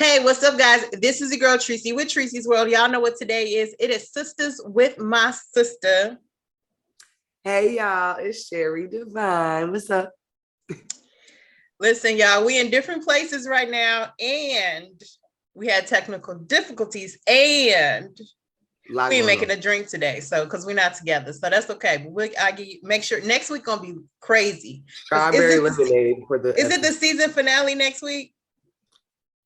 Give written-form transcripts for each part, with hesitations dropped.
Hey, what's up, guys? This is the girl Tresey with Treseysworld. Y'all know what today is. It is Sisters with my sister. Hey y'all, it's Sherry Divine. What's up? Listen, y'all, we in different places right now, and we had technical difficulties, and we ain't making a drink today, so because we're not together, so that's okay. But make sure next week gonna be crazy. Strawberry lemonade for the. Is it the season finale next week?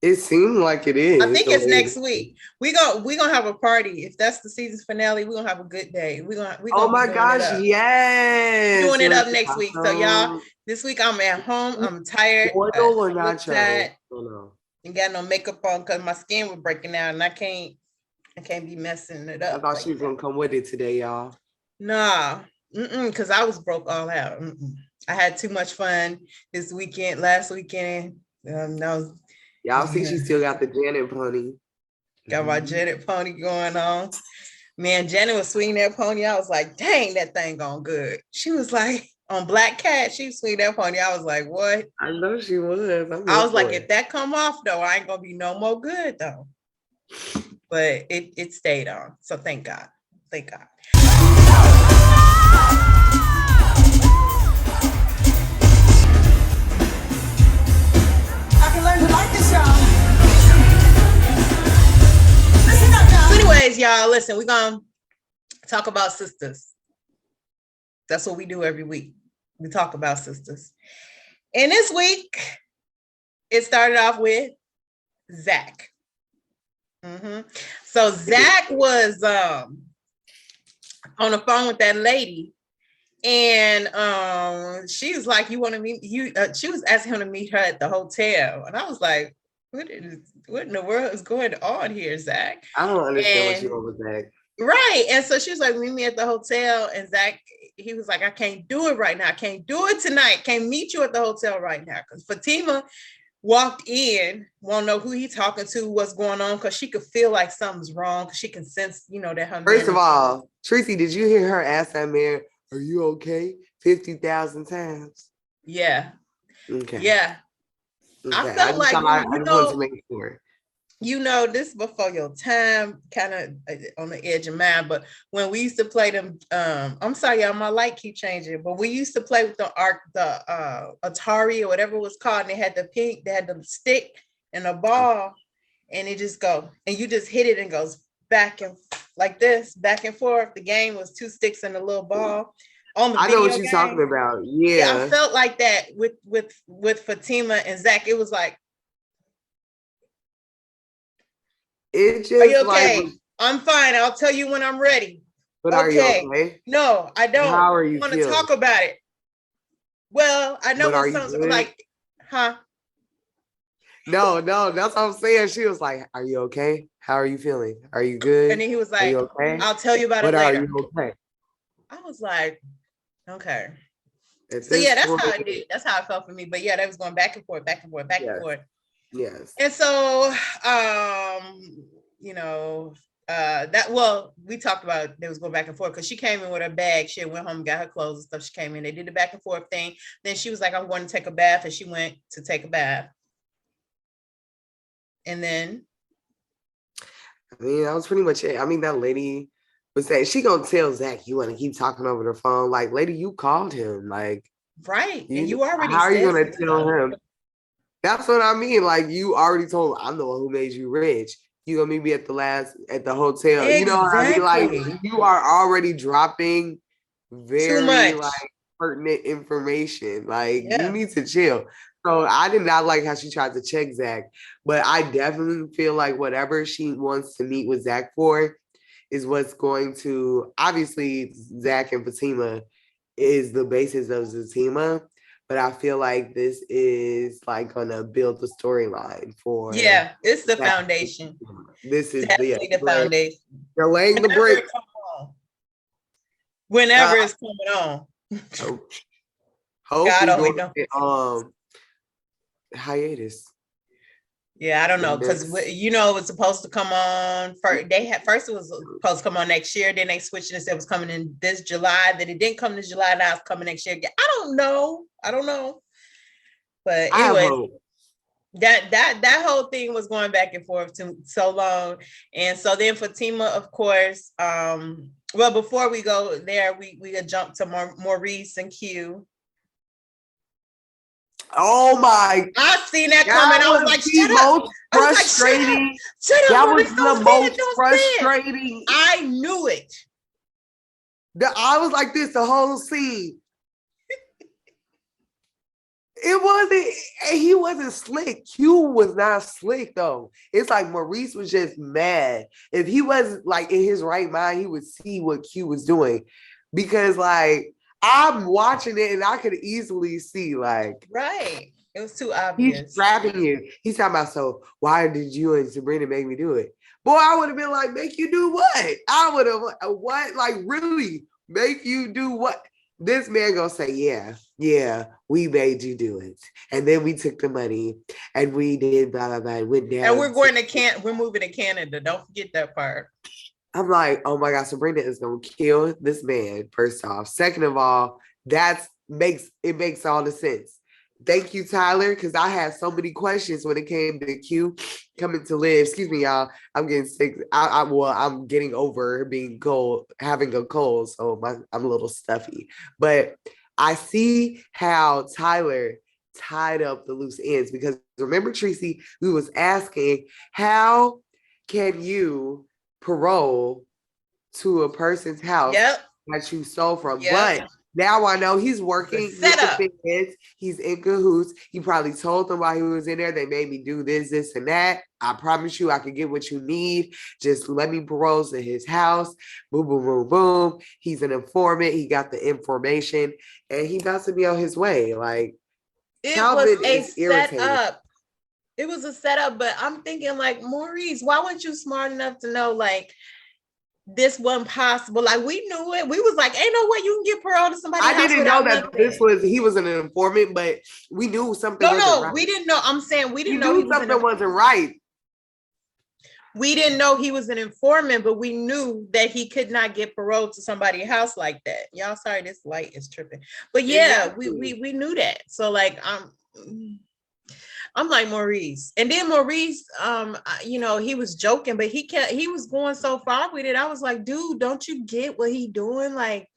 It seemed like it is. I think it's next week. We gonna have a party. If that's the season finale, we're gonna have a good day. We gonna oh my gosh, yes. Doing it up next week. So y'all, this week I'm at home. I'm tired. Oil or nacho? And got no makeup on because my skin was breaking out and I can't be messing it up. I thought she was gonna come with it today, y'all. Nah, because I was broke all out. I had too much fun this weekend, last weekend. Y'all see she still got the Janet pony. Got my Janet pony going on. Man, Janet was swinging that pony. I was like, dang, that thing going good. She was like, on Black Cat, she was swinging that pony. I was like, what? I know she was. I was like, if that come off, though, I ain't going to be no more good, though. But it stayed on. So thank God. Thank God. Anyways, y'all, listen, we're going to talk about sisters. That's what we do every week. We talk about sisters. And this week, it started off with Zach. So Zach was on the phone with that lady. And she was like, you want to meet you? She was asking him to meet her at the hotel. And I was like, what in the world is going on here, Zach? I don't understand what you want with Zach. Right. And so she was like, meet me at the hotel. And Zach, he was like, I can't do it right now. I can't do it tonight. Can't meet you at the hotel right now. Because Fatima walked in, won't know who he's talking to, what's going on, because she could feel like something's wrong. Because she can sense, that her. First of all, Tresey, did you hear her ask that man, are you okay? 50,000 times. Yeah. Okay. Yeah. Okay. I felt like I just wanted to make sure. This before your time, kind of on the edge of mine, but when we used to play them, I'm sorry, y'all, my light keep changing, but we used to play with the Atari or whatever it was called, and they had the stick and a ball, and it just go, and you just hit it and goes back and like this, back and forth. The game was 2 sticks and a little ball. I know what you're talking about. Yeah, I felt like that with Fatima and Zach. It was like, it just, are you okay? Like, I'm fine. I'll tell you when I'm ready. But okay. Are you okay? No, I don't. How are you want to talk about it? Well, I know when something's like, huh? No, that's what I'm saying. She was like, are you okay? How are you feeling? Are you good? And then he was like, okay? I'll tell you about it later. Are you okay? I was like, okay. So yeah, that's how I did. That's how it felt for me. But yeah, that was going back and forth, back and forth, back and forth. Yes. And so, we talked about they was going back and forth because she came in with her bag. She went home, got her clothes and stuff. She came in. They did the back and forth thing. Then she was like, I'm going to take a bath. And she went to take a bath. And then? I mean, that was pretty much it. I mean, that lady was saying, she gonna tell Zach, you want to keep talking over the phone. Like, lady, you called him. Like, right. And you already how are you going to tell him? That's what I mean. Like, you already told him, I'm the one who made you rich. You gonna meet me at the hotel. Exactly. You know what I mean? Like, you are already dropping very like pertinent information. Like, you need to chill. So I did not like how she tried to check Zach, but I definitely feel like whatever she wants to meet with Zach for is what's going to, obviously Zach and Fatima is the basis of Fatima, but I feel like this is like gonna build the storyline for. Yeah, it's the foundation. This is definitely the foundation. You're laying the brick. Whenever it's coming on. Hopefully God hiatus. Yeah, I don't know, because it was supposed to come on first. First it was supposed to come on next year. Then they switched and said it was coming in this July. Then it didn't come this July. Now it's coming next year. I don't know. But anyway, That whole thing was going back and forth to so long. And so then Fatima, of course, well, before we go there, we jump to Maurice and Q. Oh my! I seen that coming. I was like, shut up. Frustrating. Shut up. That was the most frustrating. I knew it. I was like this the whole scene. It wasn't, he wasn't slick. Q was not slick though. It's like Maurice was just mad. If he was like in his right mind, he would see what Q was doing. Because like I'm watching it and I could easily see like right. It was too obvious. He's trapping you. He's talking about, so why did you and Sabrina make me do it? Boy, I would have been like, make you do what? I would have, what? Like, really? Make you do what? This man gonna say, yeah, we made you do it. And then we took the money and we did blah, blah, blah, went down. And we're moving to Canada. Don't forget that part. I'm like, oh my God, Sabrina is gonna kill this man, first off. Second of all, makes all the sense. Thank you, Tyler, because I had so many questions when it came to Q coming to live. Excuse me, y'all. I'm getting sick. I'm getting over being cold, having a cold, so I'm a little stuffy. But I see how Tyler tied up the loose ends, because remember, Tresey, we was asking, how can you parole to a person's house that you stole from? But now I know he's working with the feds. He's in cahoots. He probably told them while he was in there, they made me do this, this, and that. I promise you I could get what you need. Just let me parole to his house. Boom, boom, boom, boom. He's an informant. He got the information and he got to be on his way. Like, it Calvin was a setup. It was a setup, but I'm thinking like, Maurice, why weren't you smart enough to know like this wasn't possible? Like, we knew it. We was like, ain't no way you can get parole to somebody. I didn't know that he was an informant, but we knew something. No, we didn't know. I'm saying we didn't know something wasn't right. We didn't know he was an informant, but we knew that he could not get parole to somebody's house like that. Y'all, sorry, this light is tripping. But yeah, we knew that. So like, I'm like, Maurice. And then Maurice, he was joking, but he was going so far with it. I was like, dude, don't you get what he doing? Like,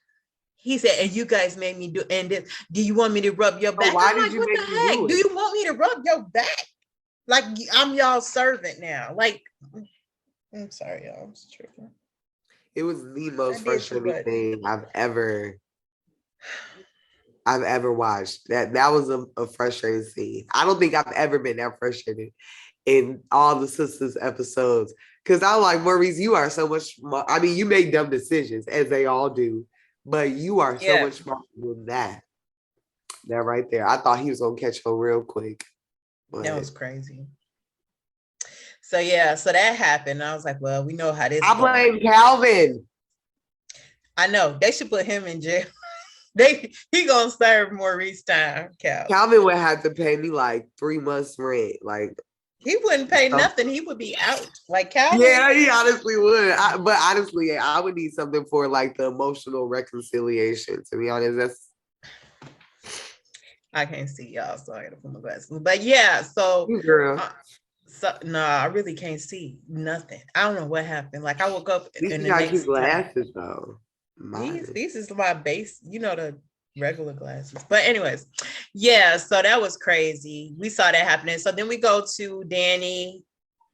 he said, and you guys made me do, and this, do you want me to rub your back? Why I'm did like, you what make the me heck? do it? Do you want me to rub your back? Like, I'm y'all servant now. Like, I'm sorry, y'all. I'm tripping. It was the most frustrating thing I've ever watched. That was a frustrating scene. I don't think I've ever been that frustrated in all the Sistas episodes. Because I'm like, Maurice, you are so much more. I mean, you make dumb decisions, as they all do, but you are so much more than that. That right there. I thought he was gonna catch her real quick. But that was crazy. So yeah, so that happened. I was like, well, we know how this. I blame Calvin. I know they should put him in jail. He gonna serve Maurice time. Calvin would have to pay me like 3 months rent. Like, he wouldn't pay nothing. He would be out. Like Calvin. Yeah, he honestly would. But honestly, I would need something for like the emotional reconciliation. To be honest, I can't see y'all, so I gotta put my glasses. But yeah, so girl. No, I really can't see nothing. I don't know what happened. Like, I woke up and the next glasses though. These is my base, the regular glasses. But anyways, yeah, so that was crazy. We saw that happening. So then we go to Danny.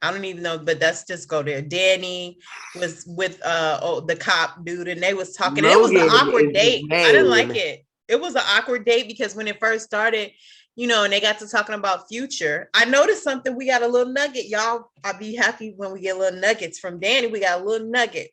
I don't even know, but let's just go there. Danny was with the cop dude, and they was talking. It was an awkward date. I didn't like it. It was an awkward date because when it first started, and they got to talking about future. I noticed something. We got a little nugget, y'all. I'll be happy when we get little nuggets from Danny. We got a little nugget.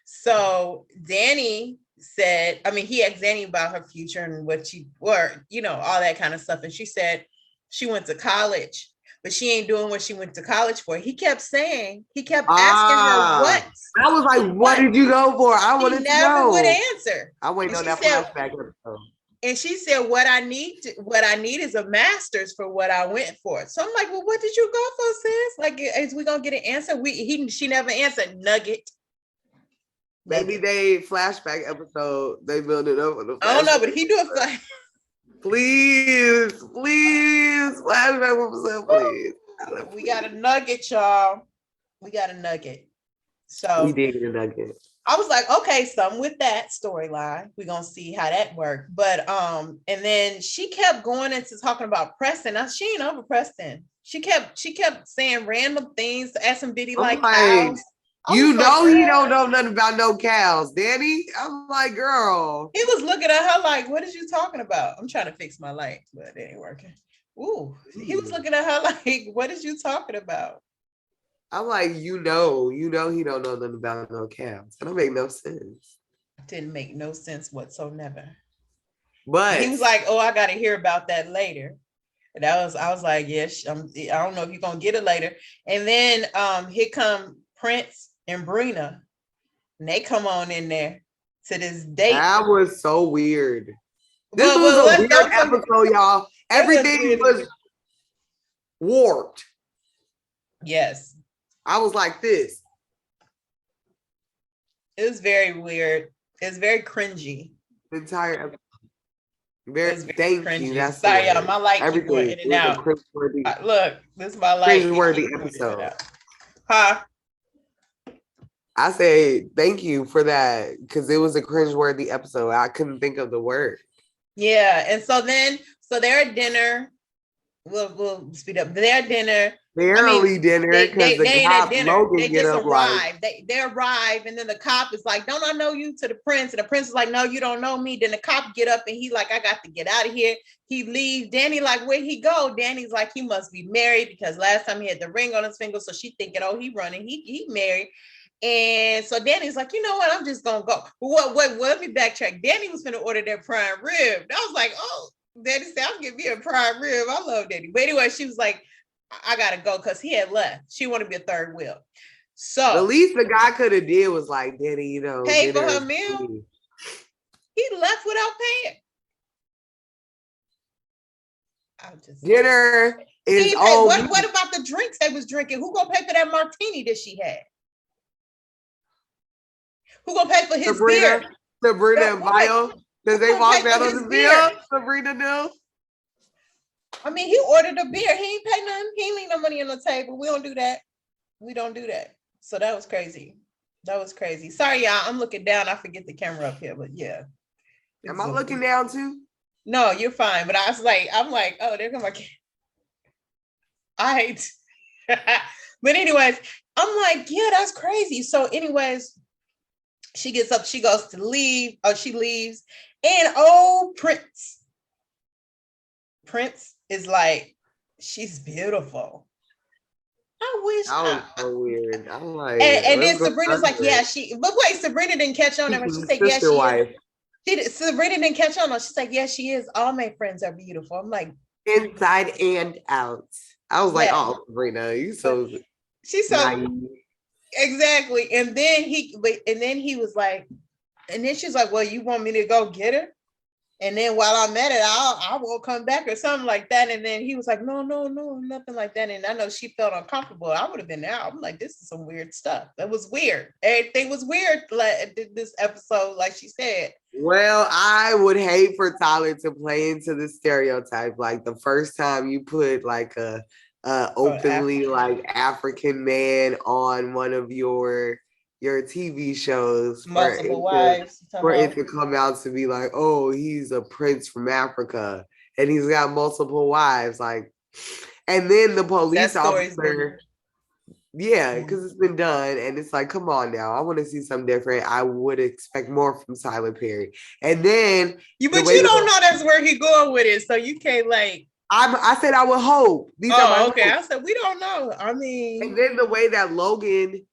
So Danny said, he asked Danny about her future and what she were, all that kind of stuff. And she said she went to college, but she ain't doing what she went to college for. He kept asking her what. I was like, what did you go for? I wanted to know. He never would answer. I waited on that flashback episode. And she said, what I need is a master's for what I went for. So I'm like, well, what did you go for, sis? Like, is we gonna get an answer? She never answered. Nugget. Maybe they flashback episode. They build it up. I don't know, but he do a Please, flashback 1%, please. We got a nugget, y'all. We got a nugget. So we did get a nugget. I was like, okay, something with that storyline. We're gonna see how that worked. But and then she kept going into talking about Preston. She ain't over Preston. She kept saying random things, asking Biddy like cows. You know he don't know nothing about no cows, Danny. I'm like, girl. He was looking at her like, what is you talking about? I'm trying to fix my light, but it ain't working. Ooh, he was looking at her like, what is you talking about? I'm like, you know, he don't know nothing about no cows. That don't make no sense. Didn't make no sense whatsoever. But he was like, oh, I got to hear about that later. And I was like, yes, I don't know if you're gonna get it later. And then here come Prince and Brina, and they come on in there to this date. That was so weird. This was a weird episode, y'all. Everything was warped. Yes. I was like this. It was very weird. It's very cringy. The entire episode. Very thank cringy. You. That's sorry, y'all. My light keep going in and out. Look, this is my light. Cringeworthy episode. Huh? I say thank you for that because it was a cringeworthy episode. I couldn't think of the word. Yeah, and so they're at dinner. We'll speed up. They're at dinner. Barely dinner because the cop Logan they just arrived. They arrive, and then the cop is like, "Don't I know you?" To the prince, and the prince is like, "No, you don't know me." Then the cop get up and he like, "I got to get out of here." He leaves. Danny like, "Where'd he go?" Danny's like, "He must be married because last time he had the ring on his finger." So she thinking, "Oh, he running. He married." And so Danny's like, "You know what? I'm just gonna go." What? Let me backtrack. Danny was gonna order that prime rib. And I was like, "Oh." Danny said, "I'll give you a prime rib." I love Danny. But anyway, she was like, "I gotta go," because he had left. She wanted to be a third wheel. So the least the guy could have did was like, Danny, you know, pay for her meal. He left without paying. Dinner is all. What about the drinks they was drinking? Who gonna pay for that martini that she had? Who gonna pay for his beer? Sabrina and Bio. Because they walked out on the beer. Sabrina knew. I mean, he ordered a beer. He ain't pay nothing. He ain't leave no money on the table. We don't do that. We don't do that. So that was crazy. That was crazy. Sorry, y'all. I'm looking down. I forget the camera up here, but yeah. Am I looking down too? No, you're fine. But I'm like, oh, there come my camera. All right. But anyways, I'm like, yeah, that's crazy. So anyways, she gets up, she goes to leave. Oh, she leaves. And Prince is like, she's beautiful. I wish. That was so weird. I'm like, and then Sabrina's like, yeah, but wait, Sabrina didn't catch on. She said, yeah, she is. Sabrina didn't catch on. She's like, yeah, she is. All my friends are beautiful. I'm like, inside and out. I was like, oh, Sabrina, you so. She's so naive. Exactly. And then he was like, and then she's like, well, you want me to go get her? And then while I'm at it, I won't come back or something like that. And then he was like, no, nothing like that. And I know she felt uncomfortable. I would have been there. I'm like, this is some weird stuff. That was weird. Everything was weird like this episode, like she said. Well, I would hate for Tyler to play into the stereotype. Like the first time you put like a openly like African man on one of your TV shows multiple wives for it to come out to be like, oh, he's a prince from Africa and he's got multiple wives, like, and then the police officer, because it's been done, and it's like, come on now, I want to see something different. I would expect more from Tyler Perry, and then but you don't know that's where he going with it, so you can't like. I said I would hope. Okay. I said we don't know. I mean, and then the way that Logan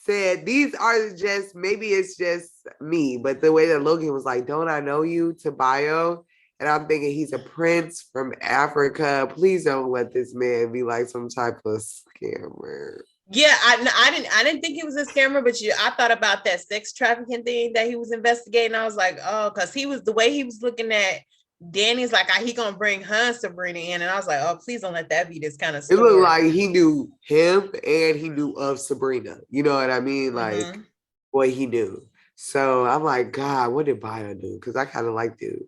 said, these are just, maybe it's just me, but the way that Logan was like, don't I know you, to Bio? And I'm thinking he's a prince from Africa. Please don't let this man be like some type of scammer. Yeah, I didn't think he was a scammer, but I thought about that sex trafficking thing that he was investigating. I was like, oh, because he was the way he was looking at Danny's like, he gonna bring her and Sabrina in, and I was like, oh, please don't let that be this kind of story. It looked like he knew him and he knew of Sabrina. You know what I mean? Like what he knew. So I'm like, God, what did Bio do? Because I kind of like dude.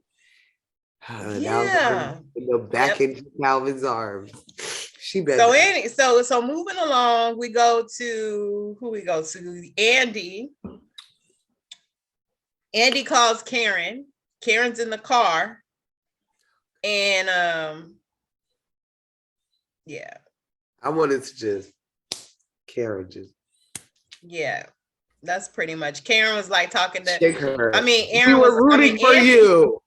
Yeah. In the back into Calvin's arms. She better. So moving along, we go to who we go to? Andy. Andy calls Karen. Karen's in the car. And yeah. I wanted to just Karen just. Yeah. That's pretty much. Karen was like talking to her. Aaron we were rooting for you.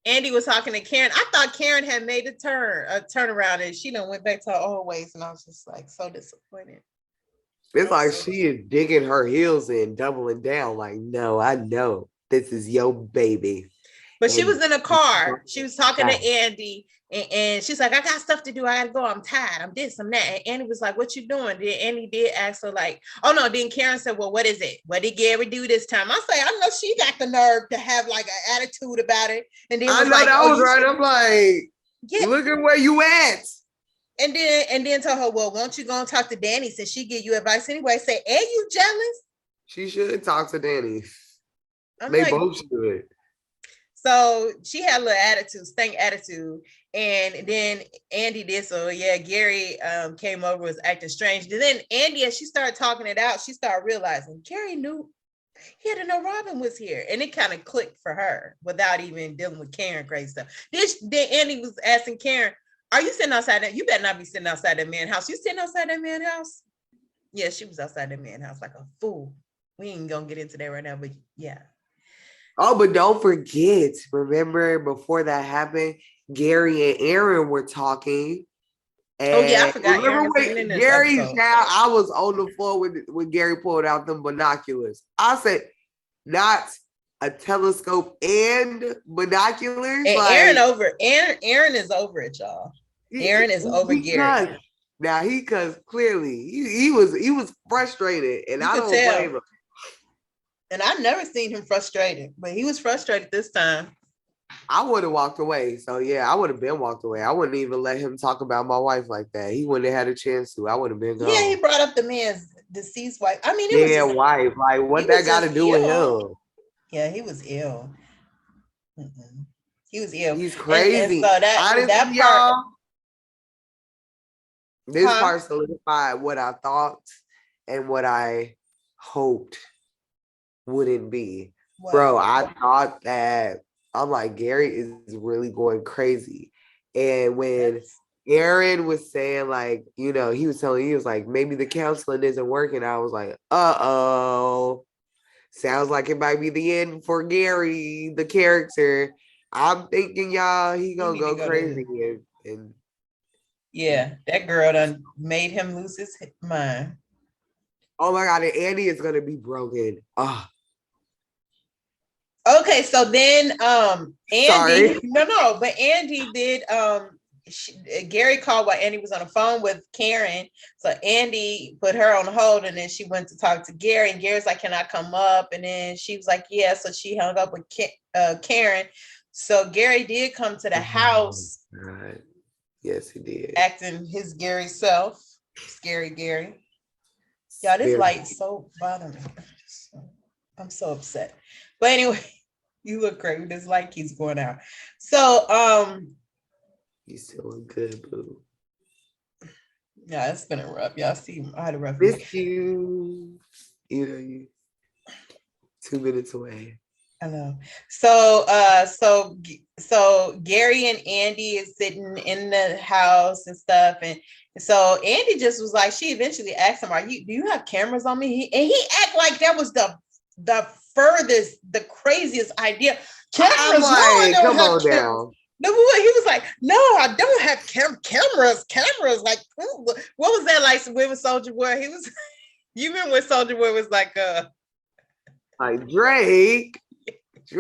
Andy was talking to Karen. I thought Karen had made a turnaround, and she done went back to her old ways, and I was just like so disappointed. It's like she is digging her heels in, doubling down. Like, no, I know this is your baby. But she was in a car. She was talking to Andy, and she's like, I got stuff to do. I gotta go. I'm tired. I'm this, I'm that. And Andy was like, what you doing? Then Andy did ask her, like, oh no. Then Karen said, well, what is it? What did Gary do this time? I say, I know she got the nerve to have like an attitude about it. And then I know like, that was right. I'm like, yeah. Look at where you at. And then tell her, well, won't you go and talk to Danny since she give you advice anyway? Say, are you jealous? She should talk to Danny. They both should. So she had a little attitude, stank attitude. And then Andy did. So yeah, Gary came over, was acting strange. And then Andy, as she started talking it out, she started realizing Gary knew he had to know Robin was here. And it kind of clicked for her without even dealing with Karen crazy stuff. Then Andy was asking Karen, are you sitting outside that? You better not be sitting outside that man's house. You sitting outside that man's house? Yeah, she was outside that man's house like a fool. We ain't gonna get into that right now, but yeah. Oh, but don't forget, remember before that happened, Gary and Aaron were talking. And I forgot. Remember when Gary's now, I was on the floor when Gary pulled out them binoculars. I said, not a telescope and binoculars. And like, Aaron is over it, y'all. Aaron is over Gary. Now because clearly he was frustrated, and I don't blame him. And I've never seen him frustrated, but he was frustrated this time. I would have walked away. So yeah, I would have been walked away. I wouldn't even let him talk about my wife like that. He wouldn't have had a chance to. I would have been gone. Yeah, he brought up the man's deceased wife. I mean, it was wife. Like what that got to do with him? Yeah, he was ill. He was ill. He's crazy. And so that part, this part solidified what I thought and what I hoped wouldn't be. What? Bro, I thought that I'm like, Gary is really going crazy. And when Aaron was saying, like, you know, he was telling you, he was like, maybe the counseling isn't working. I was like, uh-oh. Sounds like it might be the end for Gary, the character. I'm thinking, y'all, he gonna go crazy. And yeah, that girl done made him lose his mind. Oh my God, and Andy is gonna be broken. Oh. Okay, so then Andy, but Andy did Gary called while Andy was on the phone with Karen. So Andy put her on hold, and then she went to talk to Gary, and Gary's like, can I come up? And then she was like, yeah. So she hung up with Karen. So Gary did come to the house. Right. Yes, he did. Acting his Gary self. Scary Gary. Y'all, this light so bothering me. I'm so upset. But anyway, you look great. This light keeps going out. So you still look good, boo. Yeah, it's been a rough. Y'all see, I had a rough. Miss you. You know, you 2 minutes away. I know. So Gary and Andy is sitting in the house and stuff, and so Andy just was like, she eventually asked him, do you have cameras on me? And he act like that was the furthest, the craziest idea. Cameras, like, come on down. No, he was like, no, I don't have cameras. Like, ooh, what was that like when Soldier Boy? He was, you remember when Soldier Boy was like Drake. So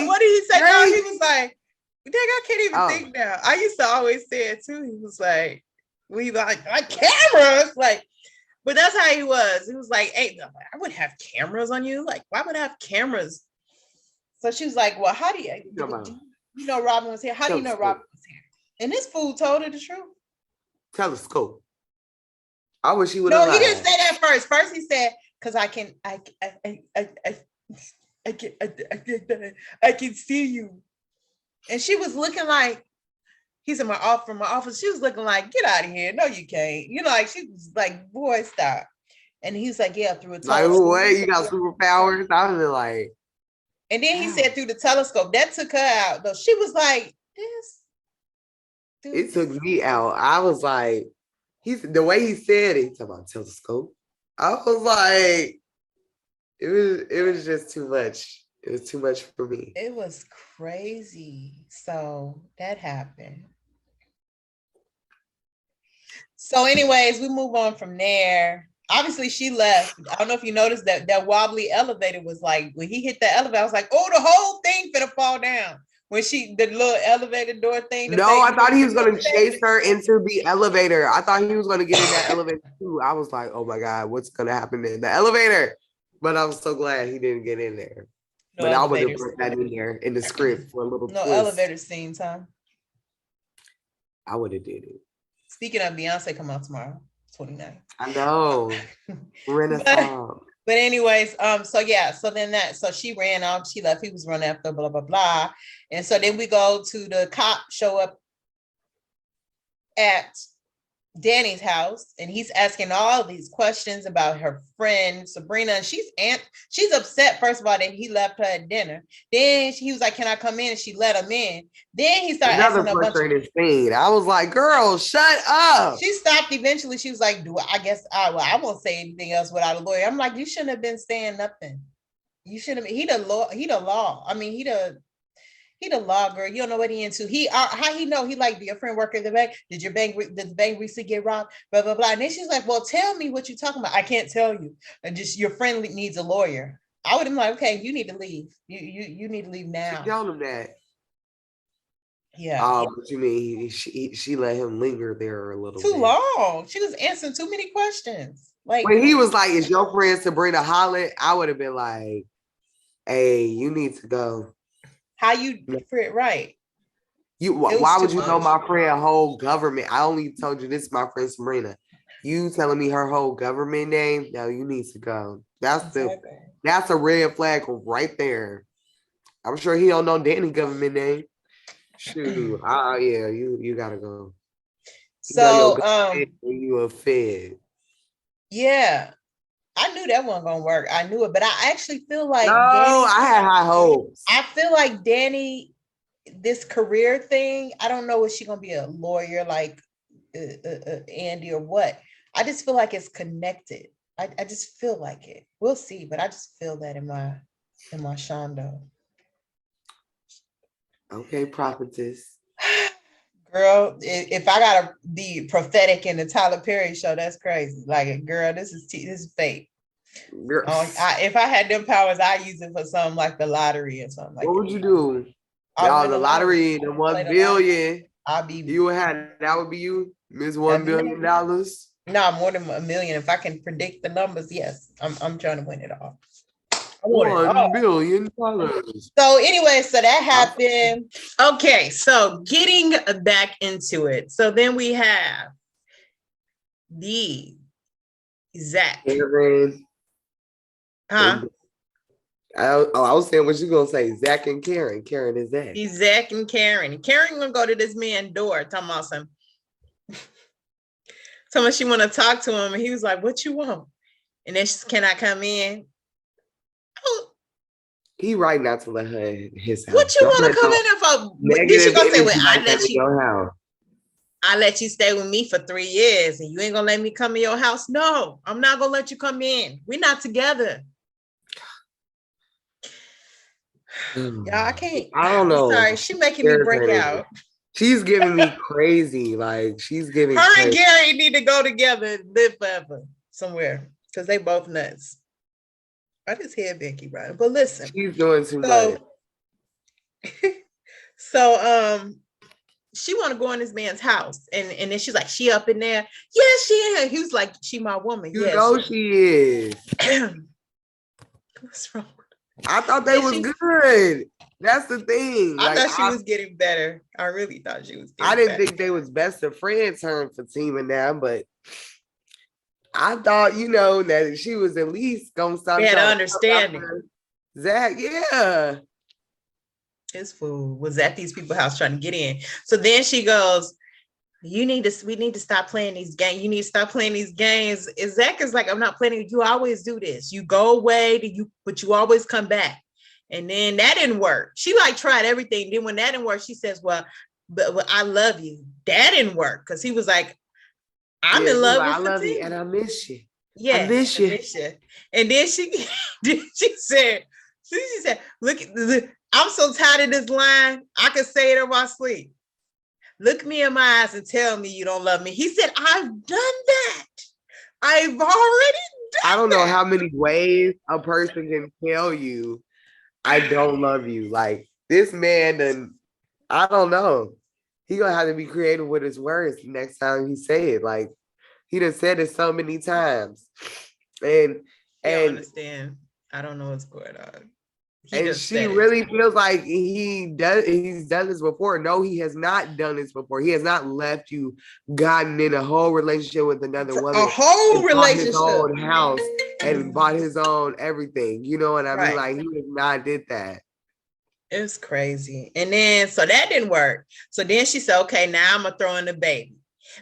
what did he say? No, he was like, dang, I can't even think now. I used to always say it too. He was like, we like cameras, like, but that's how he was. He was like, hey, I wouldn't have cameras on you. Like, why would I have cameras? So she was like, well, how do you know Robin was here? How do you know Robin was here? And this fool told her the truth. Telescope. I wish he would have. No, he didn't say that first. First he said, because I can see you. And she was looking like, he's in my office, from my office. She was looking like, get out of here. No, you can't. You know, like she was like, boy, stop. And he's like, yeah, through a telescope. Like, what? You got superpowers? I was like. And then he said through the telescope. That took her out, though. She was like, this. Dude. It took me out. I was like, the way he said it, he's talking about telescope. I was like, it was just too much. It was too much for me. It was crazy. So that happened. So anyways, we move on from there. Obviously, she left. I don't know if you noticed that wobbly elevator was like, when he hit the elevator, I was like, oh, the whole thing finna fall down. When the little elevator door thing. No, I thought he was going to chase her into the elevator. I thought he was going to get in that elevator too. I was like, oh my God, what's going to happen in the elevator? But I was so glad he didn't get in there. No, but I would have put that in there in the script for a little twist. Elevator scenes, huh? I would have did it. Speaking of, Beyonce come out tomorrow, 29th. I know. Renaissance. But anyways, so she ran off, she left, he was running after, blah, blah, blah. And so then we go to the cop show up at Danny's house, and he's asking all these questions about her friend Sabrina, and she's upset, first of all, that he left her at dinner. Then he was like, can I come in? And she let him in. Then he started asking a bunch of things. I was like, girl, shut up. She stopped eventually. She was like, I won't say anything else without a lawyer. I'm like, you shouldn't have been saying nothing. You shouldn't have. He the law. I mean, he the law, girl. You don't know what he into. How he know? He like, do your friend work at the bank? Did the bank recently get robbed? Blah, blah, blah. And then she's like, well, tell me what you're talking about. I can't tell you. And just your friend needs a lawyer. I would have been like, okay, you need to leave. You need to leave now. She told him that. Yeah. What you mean? She let him linger there a little too long. She was answering too many questions. Like when he was like, is your friend Sabrina Holland? I would have been like, hey, you need to go. How you right? Why would you know my friend whole government? I only told you this is my friend Sabrina. You telling me her whole government name? No, you need to go. That's a red flag right there. I'm sure he don't know Danny's government name. Shoot. Yeah, you gotta go. So you a fed. Yeah. I knew that wasn't gonna work. I knew it, but I actually feel like I had high hopes. I feel like Danny, this career thing, I don't know if she's gonna be a lawyer like Andy or what. I just feel like it's connected. I just feel like it. We'll see, but I just feel that in my Shondo. Okay, prophetess. Girl, if I gotta be prophetic in the Tyler Perry show, that's crazy. Like, girl, this is fake. If I had them powers, I'd use it for something like the lottery or something like that. What would you do? The lottery, the $1 billion. That would be you, Miss $1 billion. No, more than $1 million. If I can predict the numbers, yes, I'm trying to win it all. $1 billion. So anyway, so that happened. Okay, so getting back into it. So then we have the Zach. Huh? I was saying what you gonna say. Zach and Karen. Karen is Zach. He's Zach and Karen. Karen gonna go to this man's door, talking about some. Someone she want to talk to him, and he was like, "What you want?" And then she's, "Can I come in?" Oh. He right not to let her in his house. What you want to come in here for? Did she gonna say, "Well, I let you stay with me for 3 years, and you ain't gonna let me come in your house"? No, I'm not gonna let you come in. We're not together. Y'all, I can't. I don't know. Sorry, she making me break out. She's giving me crazy. Like, she's giving her and Gary need to go together and live forever somewhere because they both nuts. I just hear Becky right, but listen, she's doing too much. So she want to go in this man's house, and then she's like, she up in there? Yes, she is. He was like, she my woman. You know she is. What's wrong? I thought they was good. That's the thing. I thought she was getting better. I really thought she was getting I didn't think they was best of friends her for teaming now, but I thought, that she was at least gonna stop. We had an understanding. Zach, yeah. His fool was at these people's house trying to get in. So then she goes, we need to stop playing these games. You need to stop playing these games. And Zach is like, I'm not playing. You always do this. You go away, but you always come back. And then that didn't work. She like tried everything. Then when that didn't work, she says, well, but I love you. That didn't work. Cause he was like, I'm in love with I love you and I miss you. Yeah. I miss you. And then she said, look, I'm so tired of this line. I can say it in my sleep. Look me in my eyes and tell me you don't love me. He said, I've done that. I've already done I don't know how many ways a person can tell you I don't love you. Like this man, and I don't know. He gonna have to be creative with his words next time he say it. Like he done said it so many times. And I don't understand. I don't know what's going on. And she really feels like he's done this before. No, he has not done this before. He has not left you, gotten in a whole relationship with another woman. A whole relationship. His own house and bought his own everything. You know what I mean? Like he has not did that. It's crazy. And then, so that didn't work. So then she said, okay, now I'm going to throw in the baby.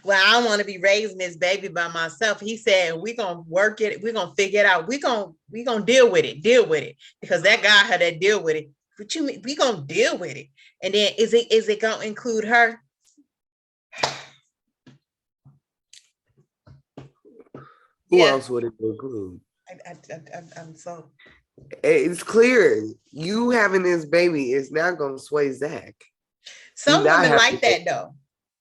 Well, I don't want to be raising this baby by myself. He said, we're going to work it. We're going to figure it out. We're going to deal with it. Because that guy had to deal with it. But we're going to deal with it. And then is it going to include her? Who else would it include? I'm so. It's clear you having this baby is not going to sway Zach. Some women like that though.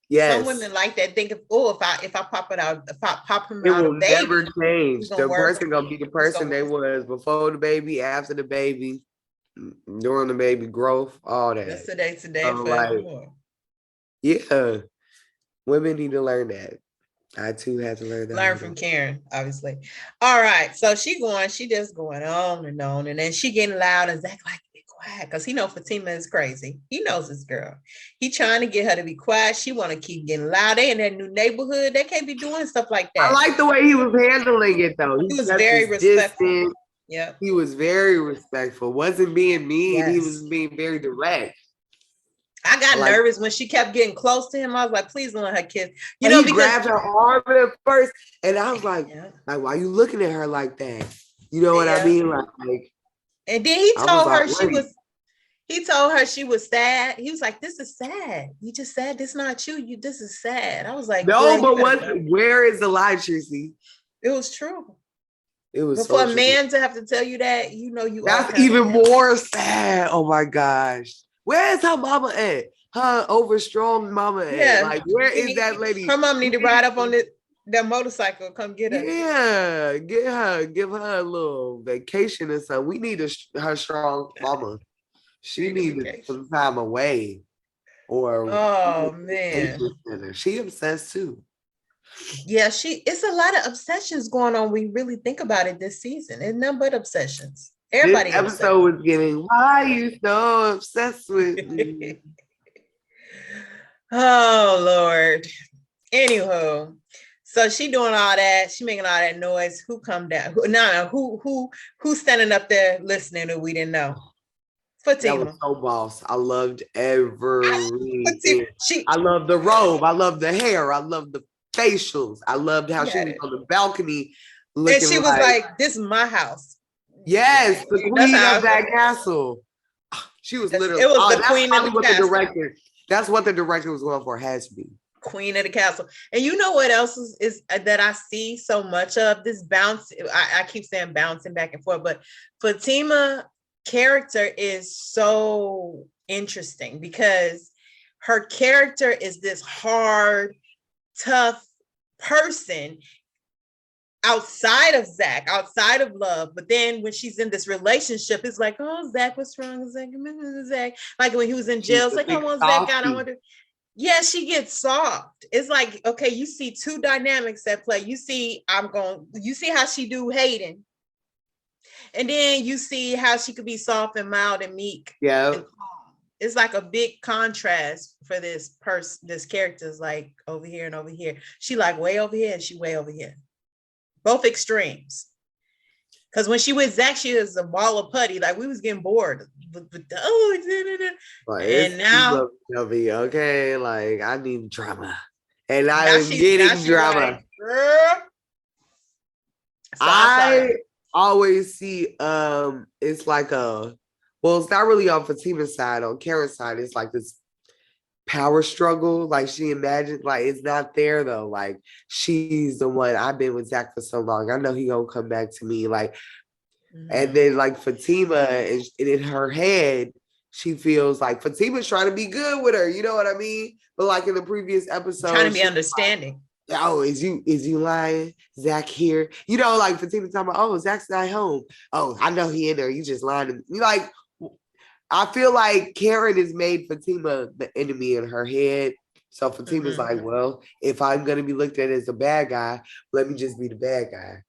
Yes. Some women like that. Think of, if I pop him out, it will never change. The person gonna be the person they was before the baby, after the baby, during the baby growth, all that. That's today, forevermore. Yeah, women need to learn that. I too had to learn that. Learn from Karen, obviously. All right, so she just going on, and then she getting loud, and Zach like, be quiet, because he knows Fatima is crazy. He knows this girl. He trying to get her to be quiet. She want to keep getting loud. They in that new neighborhood. They can't be doing stuff like that. I like the way he was handling it, though. He was very respectful. Yeah, he was very respectful. Wasn't being mean. Yes. He was being very direct. I got nervous when she kept getting close to him. I was like, please don't let her kiss. You know, he grabbed her arm at first, and I was like, why are you looking at her like that? You know what I mean? Like, and then he told her he told her she was sad. He was like, this is sad. You just sad. This is not you. This is sad. I was like, no, but where is the lie, Tresey? It was true. It was for a man to have to tell you that, you know, that's even more sad. Oh my gosh. Where's her mama at? Her overstrong mama at? Yeah. Like, where is that lady? Her mom need to ride up on that motorcycle. Come get her. Yeah, give her a little vacation or something. We need her strong mama. She needed some time away. Oh man, she obsessed too. Yeah, it's a lot of obsessions going on. We really think about it this season. It's nothing but obsessions. Everybody. This episode was getting, why are you so obsessed with me? Oh Lord. Anywho, so she doing all that. She making all that noise. Who come down? Who's standing up there listening that we didn't know? Fatima. That was so boss. I loved everything. I love the robe. I love the hair. I love the facials. I loved how she was on the balcony looking, and she was like, this is my house. Yes, the queen of that castle. She was literally. It was the queen of the castle. That's what the director was going for. Has to be queen of the castle. And you know what else is that I see so much of this bounce? I keep saying bouncing back and forth, but Fatima character is so interesting because her character is this hard, tough person outside of Zach, outside of love. But then when she's in this relationship, it's like, oh, Zach, what's wrong? Zach. Like when he was in jail, it's like, I want Zach out. I want to. Yeah, she gets soft. It's like, okay, you see two dynamics at play. You see how she do Hayden. And then you see how she could be soft and mild and meek. Yeah. It's like a big contrast for this person. This character is like over here and over here. She like way over here and she way over here. Both extremes. Because when she with Zach, she was a ball of putty. Like we was getting bored. And now, okay, like I need drama, and I'm getting drama. Like, girl. So I always see it's like it's not really on Fatima's side. On Karen's side, it's like this power struggle. Like she imagined, like it's not there though. Like she's the one. I've been with Zach for so long. I know he gonna come back to me. Like, and then like Fatima, and in her head, she feels like Fatima's trying to be good with her. You know what I mean? But like in the previous episode, trying to be understanding. Like, oh, is you lying? Zach here? You know, like Fatima talking about, oh, Zach's not home. Oh, I know he in there. You just lying to me. Like, I feel like Karen has made Fatima the enemy in her head. So Fatima's like, well, if I'm going to be looked at as a bad guy, let me just be the bad guy.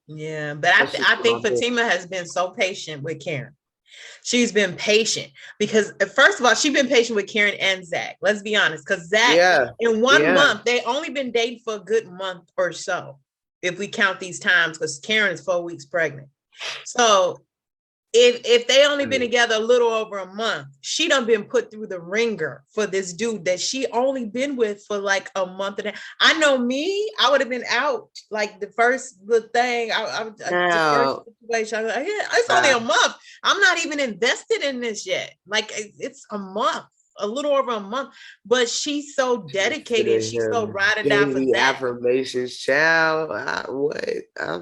Yeah, but I think Fatima has been so patient with Karen. She's been patient because first of all, she's been patient with Karen and Zach. Let's be honest, because Zach in 1 month, they only been dating for a good month or so, if we count these times, because Karen is 4 weeks pregnant. So if they only been together a little over a month, she done been put through the ringer for this dude that she only been with for like a month and a half. I know me, I would have been out like the first thing. The first situation. I was like, yeah, it's only a month. I'm not even invested in this yet. Like it's a month, a little over a month. But she's so dedicated. She's so ride or die for that. Affirmations, child. I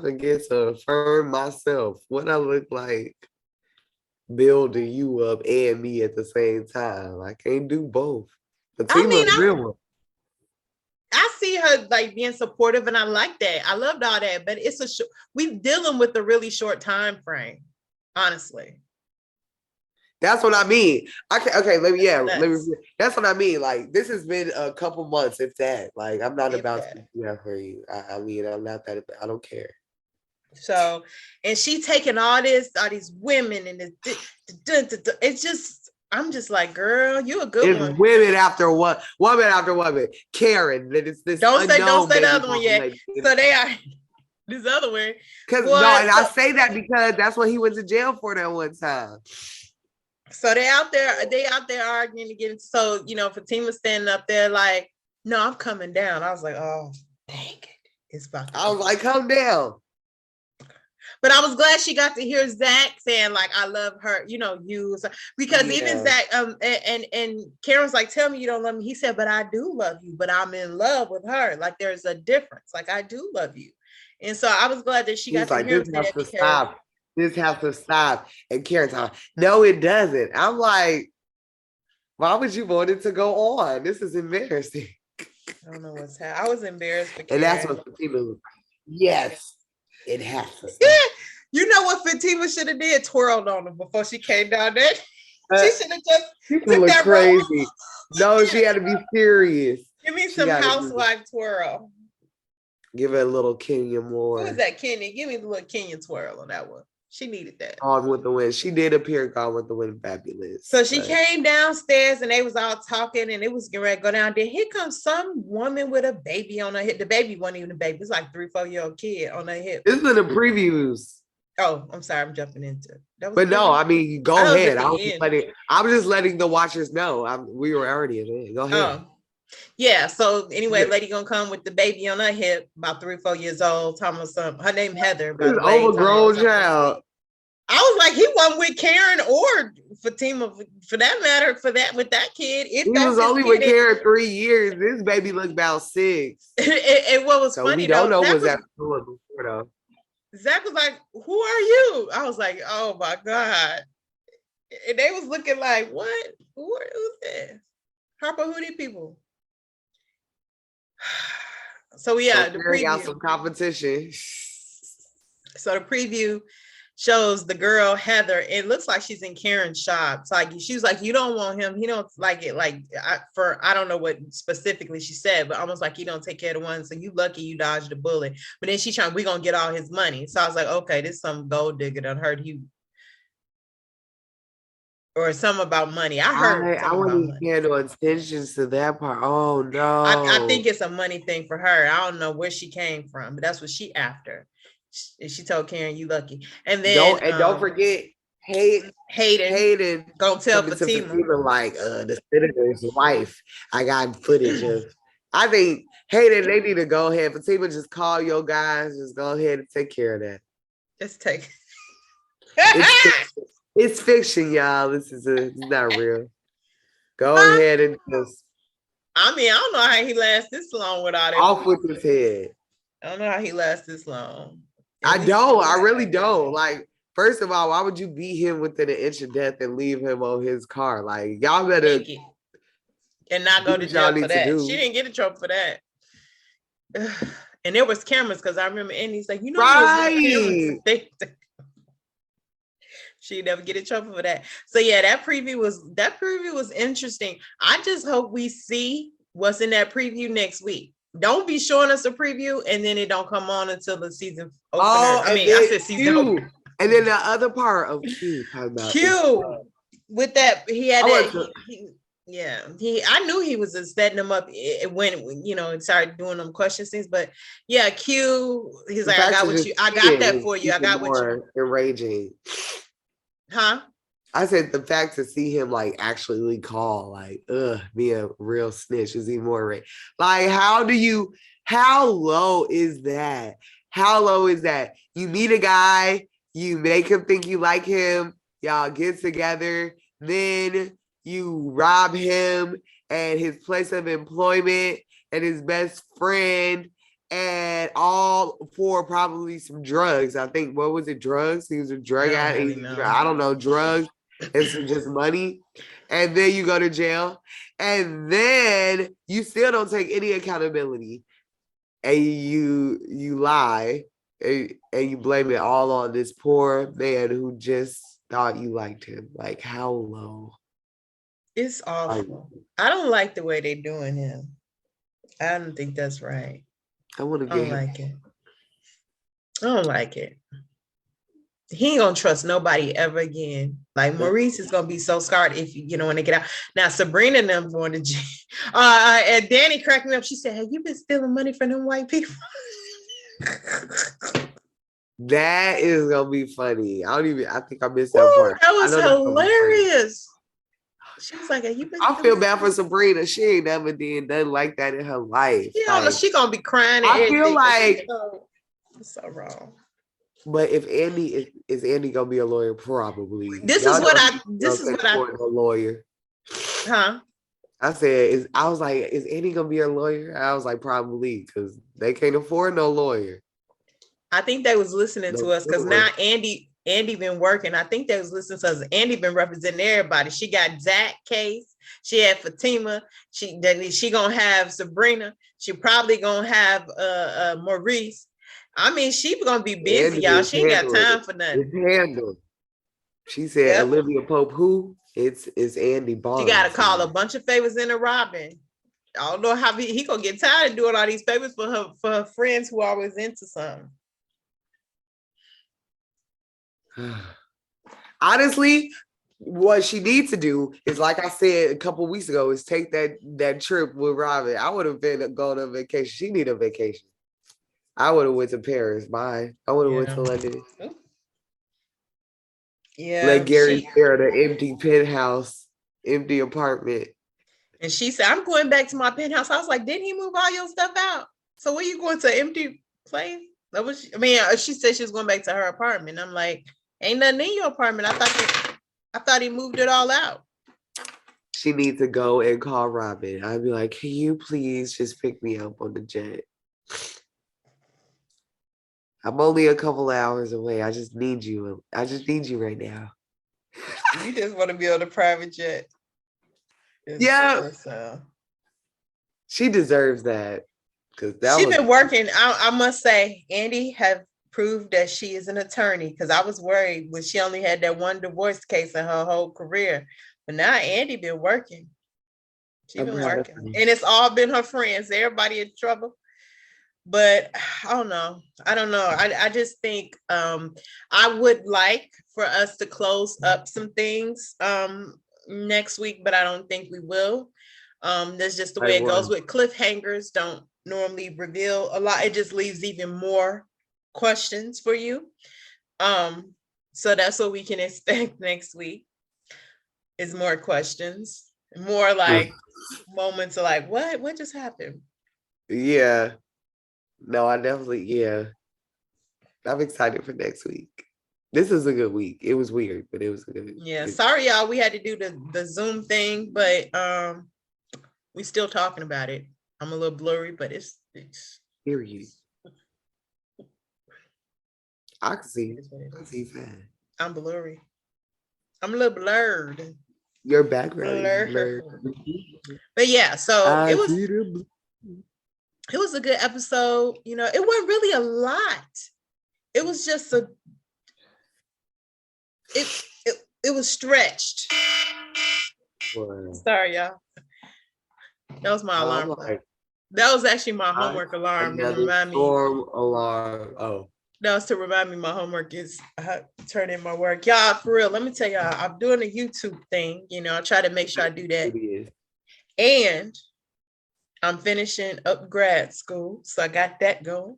forget to affirm myself. What I look like. Building you up and me at the same time. I can't do both. I see her like being supportive, and I like that. I loved all that, but we're dealing with a really short time frame, honestly. That's what I mean. That's what I mean. Like this has been a couple months, if that. Like I'm not about to do that for you. I mean, I'm not that. I don't care. So, and she taking all these women, and it's just, I'm just like, girl, you a good one. Women after what? Woman after woman. Karen, this don't say the other one yet. So they are this other one. And I say that because that's what he went to jail for that one time. So they out there arguing to get it. So Fatima's standing up there like, no, I'm coming down. I was like, oh, dang it, it's about. I was like, come down. But I was glad she got to hear Zach saying like, I love her, because even Zach, and Karen's like, tell me you don't love me. He said, but I do love you, but I'm in love with her. Like there's a difference. Like I do love you. And so I was glad that she got to hear that. This has to stop. And Karen's like, no, it doesn't. I'm like, why would you want it to go on? This is embarrassing. I don't know what's happening. I was embarrassed for Karen. And that's what Fatima was. Yes. It has to stop. Yeah, you know what Fatima should have did? Twirled on her before she came down there. She should have just took that crazy. No, she had to be serious. Give me some housewife twirl. Give her a little Kenya more. Who is that, Kenya? Give me the little Kenya twirl on that one. She needed that. Gone with the Wind. She did appear Gone with the Wind fabulous. So she came downstairs and they was all talking and it was getting ready to go down there. Here comes some woman with a baby on her hip. The baby wasn't even a baby. It's like 3-4-year-old kid on her hip. This is in the previews. Oh, I'm sorry. I'm jumping into it. But no, I mean, go ahead. I was just letting the watchers know. We were already in it. Go ahead. Yeah. So anyway, lady gonna come with the baby on her hip, about 3-4 years old. Her name Heather. By the way, overgrown child. I was like, he wasn't with Karen or Fatima, for that matter, with that kid. He was only with Karen 3 years. This baby looked about 6. And what was funny, we don't know was that before though. Zach was like, who are you? I was like, oh my God. And they was looking like, what? Who's this? Harper, who these people? So yeah, the preview got some competition. So the preview shows the girl Heather. It looks like she's in Karen's shop. It's like she was like, you don't want him. He don't like it. Like I don't know what specifically she said, but almost like you don't take care of the one. So you lucky you dodged a bullet. But then she's trying, we gonna get all his money. So I was like, okay, this is some gold digger that heard you. Or something about money. I heard. I wouldn't pay no attention to that part. Oh no! I think it's a money thing for her. I don't know where she came from, but that's what she after. She told Karen, "You lucky." And then don't forget Hayden gonna tell coming to Fatima like the senator's wife. I got footage of. I think Hayden, they need to go ahead. Fatima, just call your guys. Just go ahead and take care of that. Just take. It's fiction, y'all. It's not real. Go ahead and just. I mean, I don't know how he lasts this long without it. Off with his head. I don't know how he lasts this long. I really don't. Like, first of all, why would you beat him within an inch of death and leave him on his car? Like, y'all better and not go to jail for that. She didn't get in trouble for that. And there was cameras because I remember Andy's like, right. She never get in trouble for that. So yeah, that preview was interesting. I just hope we see what's in that preview next week. Don't be showing us a preview and then it don't come on until the season opener. I said season opener. And then the other part of Q, with that, he had I knew he was just setting them up when it started doing them question things, but yeah, Q, he's like, I got that for you. I got what you enraging. Huh? I said the fact to see him like actually call, like, be a real snitch is even more right. Like, how low is that? How low is that? You meet a guy, you make him think you like him, y'all get together, then you rob him and his place of employment and his best friend, and all for probably some drugs. I think, what was it, drugs? He was a drug addict. I don't know, drugs. And some just money, and then you go to jail, and then you still don't take any accountability, and you lie, and you blame it all on this poor man who just thought you liked him. Like, how low? It's awful. I don't like the way they're doing him. I don't think that's right. I don't like it. I don't like it. He ain't gonna trust nobody ever again. Like, Maurice is gonna be so scarred if when they get out. Now Sabrina and them going to jail. And Danny cracked me up. She said, "Have you been stealing money from them white people?" That is gonna be funny. I think I missed that part. That was hilarious. She was like, "Have you been?" I feel bad for Sabrina. She ain't never did nothing like that in her life. Yeah, she gonna be crying. I feel like it's so wrong. But if Andy is Andy gonna be a lawyer? Probably. This is what I a lawyer. Huh? I was like, is Andy gonna be a lawyer? I was like, probably, because they can't afford no lawyer. I think they was listening to us because now Andy been working. I think they was listening to us. Andy been representing everybody. She got Zach case. She had Fatima. She gonna have Sabrina. She probably gonna have Maurice. I mean, she's gonna be busy, y'all. She ain't got time for nothing. It's handled. She said, Olivia Pope, who? It's Andy Barnes. She got to call a bunch of favors into Robin. I don't know how he gonna get tired of doing all these favors for her friends who are always into something. Honestly, what she needs to do is, like I said a couple weeks ago, is take that trip with Robin. I would have been going on vacation. She need a vacation. I would have went to Paris. Bye. I would have went to London. Yeah. Let Gary share the empty penthouse, empty apartment. And she said, "I'm going back to my penthouse." I was like, "Didn't he move all your stuff out? So where you going to, empty place?" She said she was going back to her apartment. I'm like, ain't nothing in your apartment. I thought he moved it all out. She needs to go and call Robin. I'd be like, "Can you please just pick me up on the jet? I'm only a couple hours away. I just need you. I just need you right now." You just want to be on a private jet. Yeah. She deserves that. She's been working. I must say, Andy have proved that she is an attorney, because I was worried when she only had that one divorce case in her whole career. But now Andy been working. She's been working. And it's all been her friends. Everybody in trouble. But I don't know. I just think I would like for us to close up some things next week, but I don't think we will. That's just the way it goes with cliffhangers. Don't normally reveal a lot. It just leaves even more questions for you. So that's what we can expect next week is more questions, more like moments of like, what just happened? Yeah. No, I definitely, yeah. I'm excited for next week. This is a good week. It was weird, but it was a good. Yeah. Sorry, y'all. We had to do the Zoom thing, but we still talking about it. I'm a little blurry, but it's period. I can see. I see fine. I'm blurry. I'm a little blurred. Your background is blurred. But yeah, so it was a good episode. You know, it wasn't really a lot. It was just it was stretched. Wow. Sorry, y'all. That was my alarm. That was actually my homework alarm. To remind me. Alarm. Oh. That was to remind me my homework is turn in my work. Y'all, for real, let me tell y'all, I'm doing a YouTube thing. You know, I try to make sure I do that. And I'm finishing up grad school. So I got that going.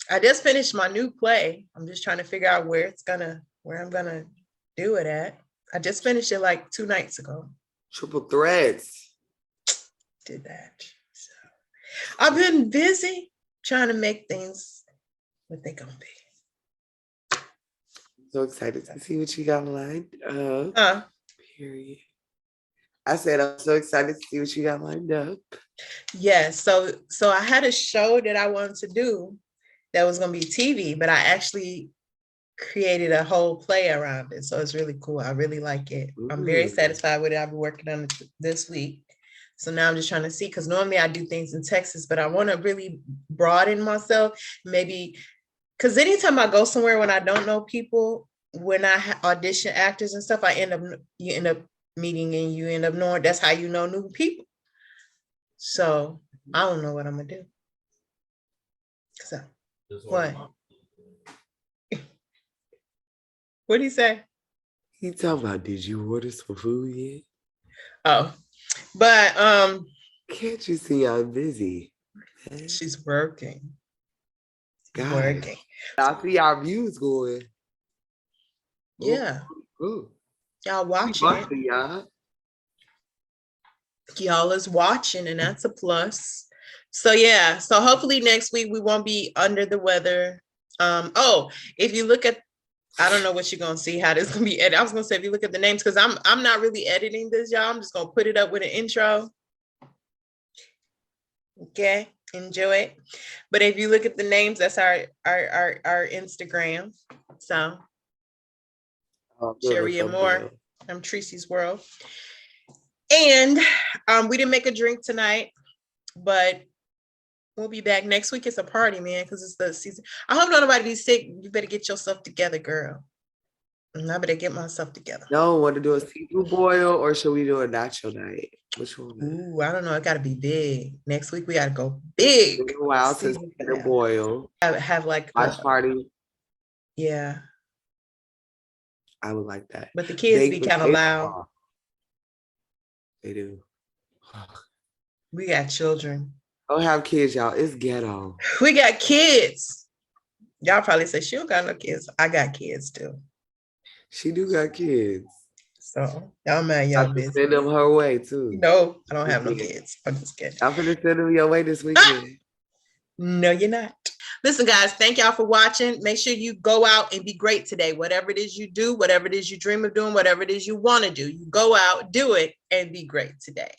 I just finished my new play. I'm just trying to figure out where I'm gonna do it at. I just finished it like 2 nights ago. Triple threats. Did that. So I've been busy trying to make things what they gonna be. So excited to see what you got lined up. Period. I said I'm so excited to see what you got lined up. Yes. So I had a show that I wanted to do that was gonna be TV, but I actually created a whole play around it. So it's really cool. I really like it. Ooh. I'm very satisfied with it. I've been working on it this week. So now I'm just trying to see, because normally I do things in Texas, but I want to really broaden myself. Maybe, because anytime I go somewhere when I don't know people, when I audition actors and stuff, you end up meeting and you end up knowing. That's how you know new people. So I don't know what I'm going to do. So, what? What'd he say? He talking about, did you order some food yet? Oh, but can't you see I'm busy? She's working. Working. I see our views going. Yeah. Ooh. Y'all watching it. Y'all is watching, and that's a plus. So yeah. So hopefully next week we won't be under the weather. If you look at, I don't know what you're gonna see, how this is gonna be edited. I was gonna say, if you look at the names, because I'm not really editing this, y'all. I'm just gonna put it up with an intro. Okay, enjoy it. But if you look at the names, that's our Instagram. So Sherry and more. I'm Treseysworld. And we didn't make a drink tonight, but we'll be back next week. It's a party, man, because it's the season. I hope nobody be sick. You better get yourself together, girl. And I better get myself together. No, want to do a seafood boil, or should we do a nacho night? Which one? Ooh, I don't know. It got to be big. Next week we got to go big. Wow, to a boil. Have like watch party. Yeah. I would like that. But the kids be kind of loud. They do. We got children. Don't have kids, y'all. It's ghetto. We got kids. Y'all probably say she don't got no kids. I got kids too. She do got kids. So y'all mind y'all business. Send them her way too. No, I don't have no kids. I'm just kidding. I'm gonna send them your way this weekend. No, you're not. Listen, guys, thank y'all for watching. Make sure you go out and be great today. Whatever it is you do, whatever it is you dream of doing, whatever it is you want to do, you go out, do it, and be great today.